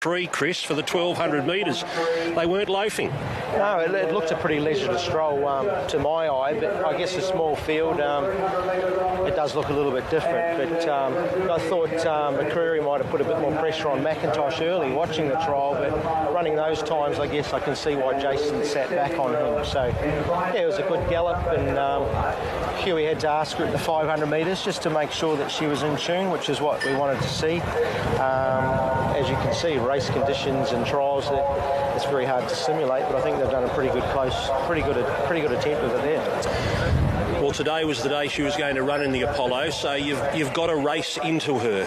Free, Chris, for the 1,200 metres. They weren't loafing. No, it looked a pretty leisurely stroll to my eye, but I guess a small field, it does look a little bit different. But I thought McCreary might have put a bit more pressure on McIntosh early watching the trial, but running those times, I guess I can see why Jason sat back on him. So, yeah, it was a good gallop, and Huey had to ask her at the 500 metres just to make sure that she was in tune, which is what we wanted to see. As you can see, race conditions and trials, it's very hard to simulate, but I think they've done a pretty good attempt with it there. Well, today was the day she was going to run in the Apollo, so you've got to race into her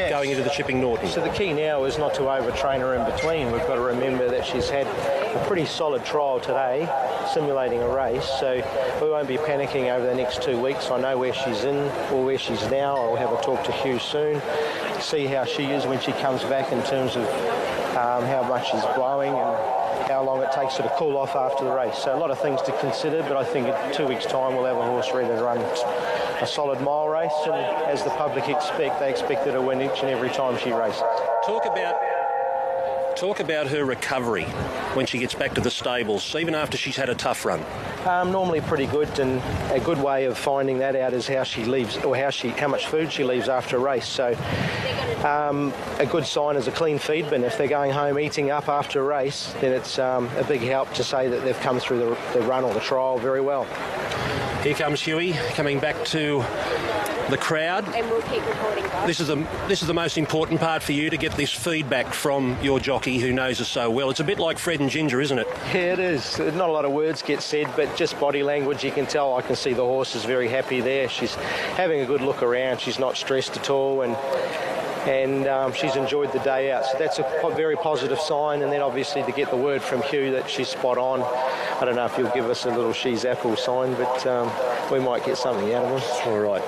going into the Chipping Norton. So the key now is not to overtrain her in between. We've got to remember that she's had a pretty solid trial today, simulating a race, so we won't be panicking over the next 2 weeks. I know where she's in or where she's now. I'll have a talk to Hugh soon, see how she is when she comes back in terms of how much she's blowing and how long it takes her to cool off after the race. So a lot of things to consider, but I think in 2 weeks' time we'll have a horse ready to run a solid mile race, and as the public expect, they expect her to win each and every time she races. Talk about her recovery when she gets back to the stables, even after she's had a tough run. Normally pretty good, and a good way of finding that out is how she leaves, or how much food she leaves after a race. So a good sign is a clean feed bin. If they're going home eating up after a race, then it's a big help to say that they've come through the run or the trial very well. Here comes Huey coming back to the crowd. And we'll keep recording, guys. This is the most important part for you, to get this feedback from your jockey who knows us so well. It's a bit like Fred and Ginger, isn't it? Yeah, it is. Not a lot of words get said, but just body language, you can tell. I can see the horse is very happy there. She's having a good look around. She's not stressed at all, and she's enjoyed the day out. So that's a very positive sign. And then obviously to get the word from Hugh that she's spot on. I don't know if he'll give us a little she's apple sign, but we might get something out of him. All right.